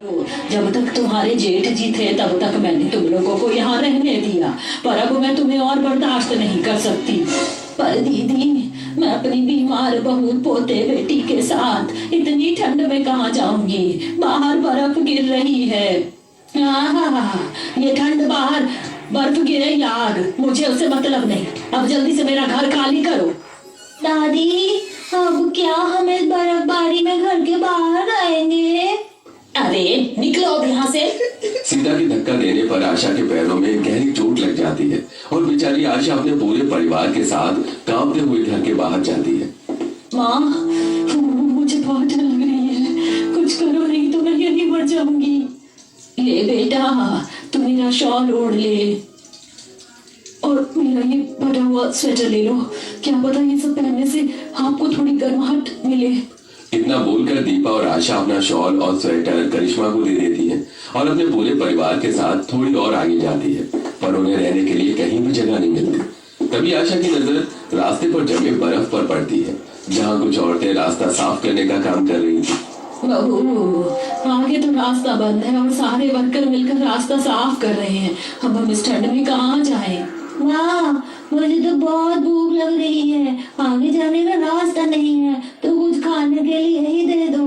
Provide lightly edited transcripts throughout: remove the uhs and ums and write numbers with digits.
जब तक तुम्हारे जेठ जी थे तब तक मैंने तुम लोगों को यहाँ रहने दिया, पर अब मैं तुम्हें और बर्दाश्त नहीं कर सकती। पर दीदी, मैं अपनी बीमार बहू पोते बेटी के साथ इतनी ठंड में कहाँ जाऊंगी? बाहर बर्फ गिर रही है। ये ठंड बाहर बर्फ गिरे या आग, मुझे उससे मतलब नहीं। अब जल्दी से मेरा घर खाली करो। दादी, अब क्या हम इस बर्फबारी में घर के बाहर आएंगे? अरे निकलो अब यहाँ से। सीता की धक्का देने पर आशा के पैरों में गहरी चोट लग जाती है और बेचारी आशा अपने पूरे परिवार के साथ कांपते हुए घर के बाहर जाती है। माँ, मुझे बहुत डर लग रही है, कुछ करो नहीं तो मैं यहीं मर जाऊंगी। ले बेटा, तू मेरा शॉल ओढ़ ले और मेरा ये फटा हुआ स्वेटर ले लो। क्या पता ये सब पहनने से आपको थोड़ी गर्माहट मिले। इतना बोलकर दीपा और आशा अपना शॉल और स्वेटर करिश्मा को दे देती है और अपने पूरे परिवार के साथ थोड़ी और आगे जाती है, पर उन्हें रहने के लिए कहीं भी जगह नहीं मिलती। तभी आशा की नजर रास्ते पर जमे बर्फ पर पड़ती है, जहाँ कुछ औरतें रास्ता साफ करने का काम कर रही थी। बहू, आगे तो रास्ता बंद है और सारे वर्कर मिलकर रास्ता साफ कर रहे हैं। अब हम इस ठंड में कहाँ जाएं? माँ, मुझे तो बहुत भूख लग रही है, आगे जाने का रास्ता नहीं है, तो कुछ खाने के लिए ही दे दो।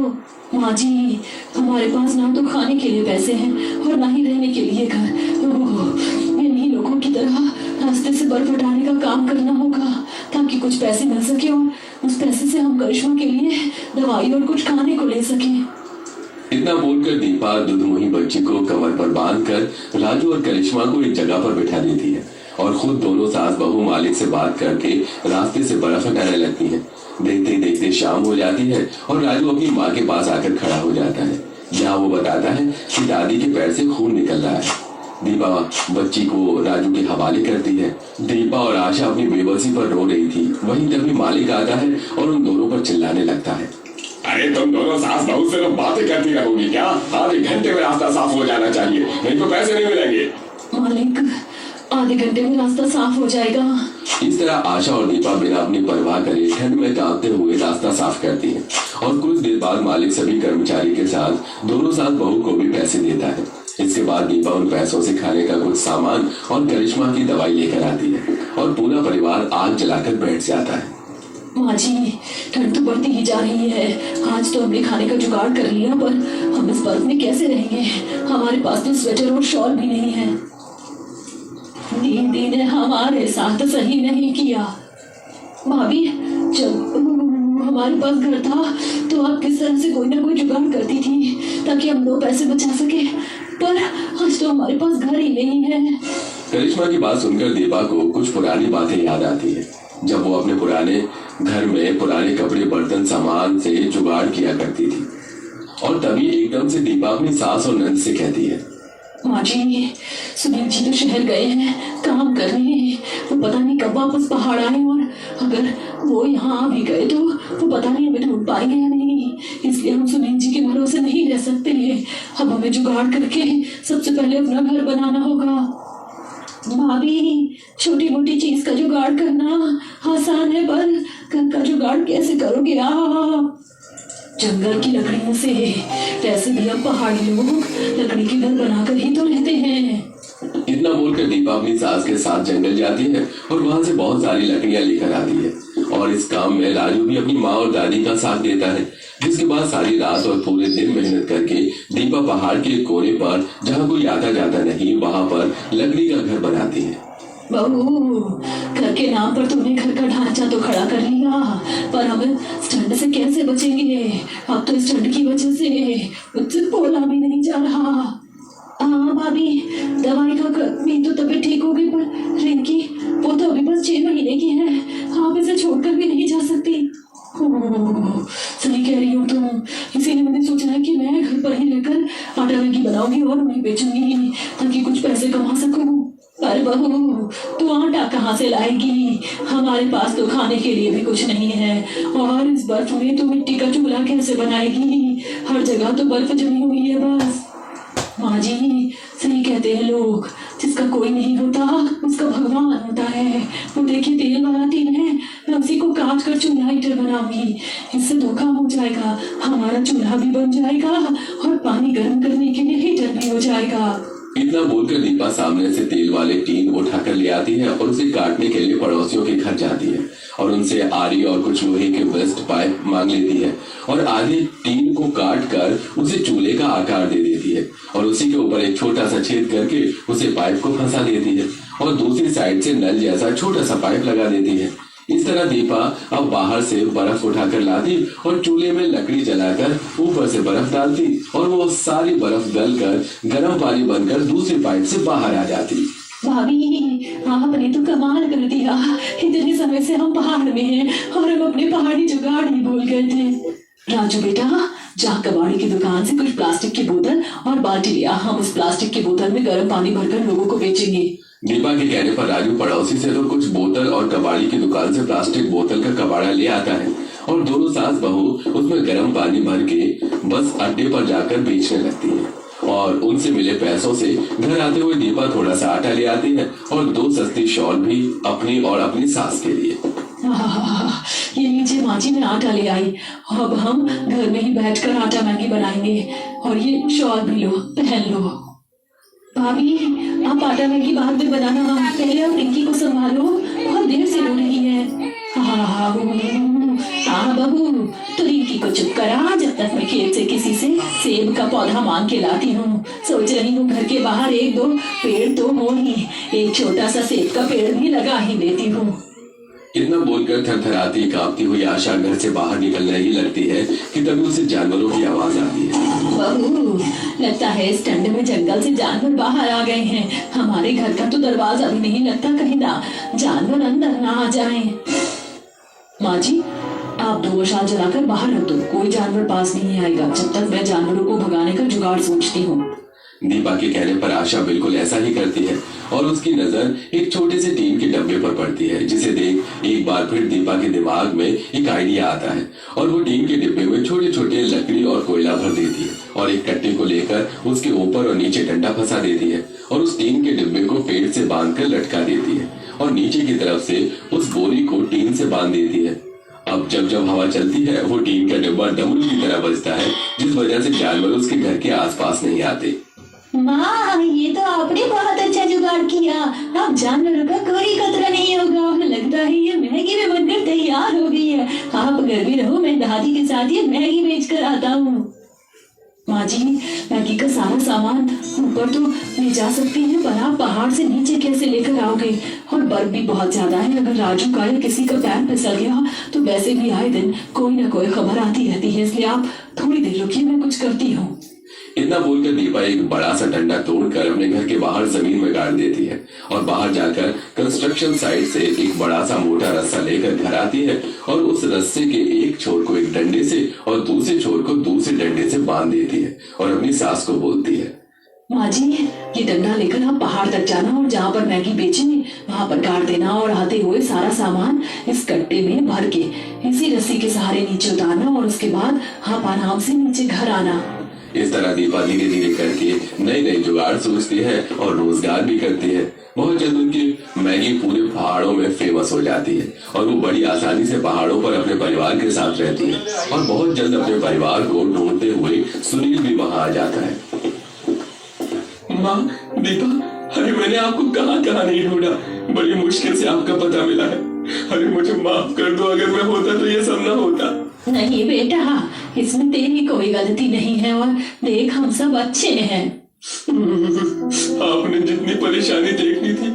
माँ जी, हमारे पास ना तो खाने के लिए पैसे हैं और ना ही रहने के लिए घर। इन्हीं लोगों की तरह रास्ते से बर्फ हटाने का काम करना होगा ताकि कुछ पैसे मिल सके और उस पैसे से हम करिश्मा के लिए दवाई और कुछ खाने को ले सके। इतना बोलकर दीपा दुधमुही बच्ची को कमर पर बांधकर राजू और करिश्मा को एक जगह पर बिठा देती है और खुद दोनों सास बहू मालिक से बात करके रास्ते से बर्फ हटाने लगती है। देखते देखते शाम हो जाती है और राजू अपनी माँ के पास आकर खड़ा हो जाता है, जहाँ वो बताता है कि दादी के पैर से खून निकल रहा है। दीपा बच्ची को राजू के हवाले करती है। दीपा और आशा अपनी बेबसी पर रो रही थी, वहीं तभी मालिक आता है और उन दोनों पर चिल्लाने लगता है। अरे तुम दोनों सास बहू से तो बातें करती रहोगी क्या? आधे घंटे में रास्ता साफ हो जाना चाहिए, नहीं तो पैसे नहीं मिलेंगे। मालिक, आधे घंटे में रास्ता साफ हो जाएगा। इस तरह आशा और दीपा बिना अपनी परवाह करे ठंड में कांपते हुए रास्ता साफ करती हैं और कुछ देर बाद मालिक सभी कर्मचारी के साथ दोनों सास बहू को भी पैसे देता है। इसके बाद दीपा उन पैसों से खाने का कुछ सामान और करिश्मा की दवाई लेकर आती है और पूरा परिवार आग जलाकर बैठ जाता है। माँ जी, ठंड तो बढ़ती ही जा रही है। आज तो हमने खाने का जुगाड़ कर लिया, पर हम इस बर्फ में कैसे रहेंगे? हमारे पास तो स्वेटर और शॉल भी नहीं है। दीदी ने हमारे साथ सही नहीं किया। भाभी, जब हमारे पास घर था तो आप किस तरह से कोई ना कोई जुगाड़ करती थी ताकि हम 2 पैसे बचा सके, पर आज तो हमारे पास घर ही नहीं है। करिश्मा की बात सुनकर दीपा को कुछ पुरानी बातें याद आती है, जब वो अपने पुराने घर में पुराने कपड़े बर्तन सामान से जुगाड़ किया करती थी। और तभी एकदम से दीपा अपनी सास और नंद से कहती है, माँ जी, सुनील जी तो शहर गए हैं काम करने, वो पता नहीं कब वापस पहाड़ आए, और अगर वो यहाँ आ भी गए तो वो पता नहीं हमें ढूंढ पाएंगे या नहीं। इसलिए हम सुनील जी के भरोसे नहीं रह सकते। अब हमें जुगाड़ करके सबसे पहले अपना घर बनाना होगा। भाभी, छोटी मोटी चीज का जुगाड़ करना आसान है, पर घर का जुगाड़ कैसे करोगे आप? जंगल की लकड़ियों से, वैसे भी अब पहाड़ी लोग लकड़ी के घर बनाकर ही तो रहते हैं। इतना बोलकर दीपा अपनी सास के साथ जंगल जाती है और वहां से बहुत सारी लकड़ियां लेकर आती है और इस काम में राजू भी अपनी माँ और दादी का साथ देता है। जिसके बाद सारी रात और पूरे दिन मेहनत करके दीपा पहाड़ के कोने पर, जहाँ कोई आता जाता नहीं, वहां पर लकड़ी का घर बनाती है। बहू, घर के नाम पर तुमने घर का ढांचा तो खड़ा कर लिया, पर हम इस ठंड से कैसे बचेंगे? अब तो इस ठंड की वजह से मुझसे बोला भी नहीं जा रहा। हाँ भाभी, दवाई खा कर मेरी तो तबीयत ठीक हो गई, पर रिंकी वो तो अभी बस 6 महीने की है, आप इसे छोड़कर भी नहीं जा सकती। सही कह रही हो तुम, इसीलिए मैंने सोचा है कि मैं घर पर ही रहकर आटा मैगी बनाऊंगी और उन्हें बेचूंगी ताकि कुछ पैसे कमा सकूं। पर बहू, तू आटा कहाँ से लाएगी? हमारे पास तो खाने के लिए भी कुछ नहीं है, और इस बर्फ में तो मिट्टी का चूल्हा कैसे बनाएगी? हर जगह तो बर्फ जमी हुई है बस। माँ जी, सही कहते हैं लोग, जिसका कोई नहीं होता उसका भगवान होता है। वो देखिए तेल वाला टीन है, मैं उसी को काट कर चूल्हा हीटर बनाऊंगी। इससे धोखा हो जाएगा, हमारा चूल्हा भी बन जाएगा और पानी गर्म करने जाएगा। इतना बोलकर दीपा सामने से तेल वाले टीन उठाकर ले आती है और उसे काटने के लिए पड़ोसियों के घर जाती है और उनसे आरी और कुछ लोहे के वेस्ट पाइप मांग लेती है और आधे टीन को काट कर उसे चूल्हे का आकार दे देती है और उसी के ऊपर एक छोटा सा छेद करके उसे पाइप को फंसा देती है और दूसरी साइड से नल जैसा छोटा सा पाइप लगा देती है। इस तरह दीपा अब बाहर से बर्फ उठाकर लाती और चूल्हे में लकड़ी जलाकर ऊपर से बर्फ डालती और वो सारी बर्फ गलकर गर्म पानी बनकर दूसरी पाइप से बाहर आ जाती। भाभी आपने तो कमाल कर दिया। इतने समय से हम पहाड़ में हैं और हम अपने पहाड़ी जुगाड़ ही भूल गए थे। राजू बेटा, जा कबाड़ी की दुकान से कुछ प्लास्टिक की बोतल और बाल्टी लिया। हम उस प्लास्टिक की बोतल में गर्म पानी भरकर लोगों को बेचेंगे। दीपा के कहने पर राजू पड़ोसी से तो कुछ बोतल और कबाड़ी की दुकान से प्लास्टिक बोतल का कबाड़ा ले आता है और दोनों सास बहू उसमें गर्म पानी भर के बस अड्डे पर जाकर बेचने लगती है और उनसे मिले पैसों से घर आते हुए दीपा थोड़ा सा आटा ले आती है और 2 सस्ती शॉल भी अपनी और अपनी सास के लिए। ये लीजिए माँ जी, मैं आटा ले आई। अब हम घर में ही बैठकर आटा मैगी बनाएंगे और ये शॉल भी लो, पहन लो। भाभी आप आटा मैगी बाद में बनाना, पहले आप रिंकी को संभालो, बहुत देर से रो रही है। हाँ बहू, तो रिंकी को चुप करा जब तक मैं खेत से किसी से सेब का पौधा मांग के लाती हूँ। सोच रही हूँ घर के बाहर 1-2 पेड़ तो हो ही, एक छोटा सा सेब का पेड़ भी लगा ही देती हूँ। इतना बोलकर थरथराती कांपती हुई आशा घर से बाहर निकलने ही लगती है कि तभी उसे जानवरों की आवाज आती है। बहू, लगता है इस ठंड में जंगल से जानवर बाहर आ गए हैं। हमारे घर का तो दरवाजा भी नहीं लगता, कहीं ना जानवर अंदर ना आ जाएं। माँ जी, आप 2 मशाल जलाकर बाहर रख दो, कोई जानवर पास नहीं आएगा जब तक मैं जानवरों को भगाने का जुगाड़ सोचती हूँ। दीपा के कहने पर आशा बिल्कुल ऐसा ही करती है और उसकी नजर एक छोटे से टीन के डब्बे पर पड़ती है, जिसे देख एक बार फिर दीपा के दिमाग में एक आइडिया आता है और वो टीन के डिब्बे में छोटे छोटे लकड़ी और कोयला भर देती है और एक कट्टे को लेकर उसके ऊपर और नीचे डंडा फंसा देती है और उस टीन के डिब्बे को पेड़ से बांधकर लटका देती है और नीचे की तरफ से उस बोरी को टीन से बांध देती है। अब जब जब हवा चलती है वो टीन का डिब्बा डमरू की तरह बजता है, जिस वजह से जानवर उसके घर के आसपास नहीं आते। माँ, ये तो आपने बहुत अच्छा जुगाड़ किया। अब जानवरों का कोई खतरा नहीं होगा। लगता है ये मैगी भी बनकर तैयार हो गई है। आप घर में रहो, मैं दादी के साथ ये मैगी बेच कर आता हूँ। माँ जी, मैगी का सारा सामान ऊपर तो ले जा सकती हैं, पर आप पहाड़ से नीचे कैसे लेकर आओगे? और बर्फ भी बहुत ज्यादा है। अगर राजू का या किसी का पैर फिसल गया तो वैसे भी आए दिन कोई ना कोई खबर आती रहती है, इसलिए आप थोड़ी देर रुकिए, मैं कुछ करती हूँ। इतना बोलकर दीपा एक बड़ा सा डंडा तोड़कर अपने घर के बाहर जमीन में गाड़ देती है और बाहर जाकर कंस्ट्रक्शन साइट से एक बड़ा सा मोटा रस्सा लेकर घर आती है और उस रस्से के एक छोर को एक डंडे से और दूसरे छोर को दूसरे डंडे से बांध देती है और अपनी सास को बोलती है, माँ जी, ये डंडा लेकर आप पहाड़ तक जाना और जहाँ पर मैगी बेचेंगे वहां पर गाड़ देना और आते हुए सारा सामान इस कट्टे में भर के इसी रस्सी के सहारे नीचे उतारना और उसके बाद आप आराम से नीचे घर आना। इस तरह दीपा धीरे धीरे करके नई नई जुगाड़ सोचती है और रोजगार भी करती है। बहुत जल्द उनकी मैगी पूरे पहाड़ों में फेमस हो जाती है और वो बड़ी आसानी से पहाड़ों पर अपने परिवार के साथ रहती है और बहुत जल्द अपने परिवार को ढूंढते हुए सुनील भी वहां आ जाता है। माँ, दीपा, अरे मैंने आपको कहाँ कहाँ नहीं ढूंढा, बड़ी मुश्किल से आपका पता मिला है। अरे मुझे माफ कर दो, अगर मैं होता तो ये सब ना होता। नहीं बेटा, इसमें तेरी कोई गलती नहीं है और देख हम सब अच्छे हैं। आपने जितनी परेशानी देखनी थी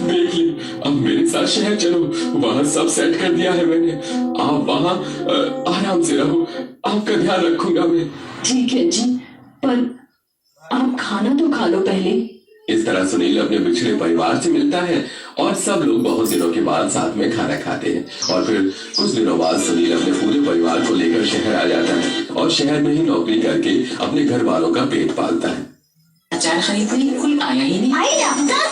देख ली। अब मेरे साथ शहर चलो, वहाँ सब सेट कर दिया है मैंने। आप वहाँ आराम से रहो, आपका ध्यान रखूंगा मैं। ठीक है जी, पर आप खाना तो खा लो पहले। इस तरह सुनील अपने बिछड़े परिवार से मिलता है और सब लोग बहुत दिनों के बाद साथ में खाना खाते हैं और फिर कुछ दिनों बाद सुनील अपने पूरे परिवार को लेकर शहर आ जाता है और शहर में ही नौकरी करके अपने घर वालों का पेट पालता है। अचार खरीदने कोई आया ही नहीं। आई ना,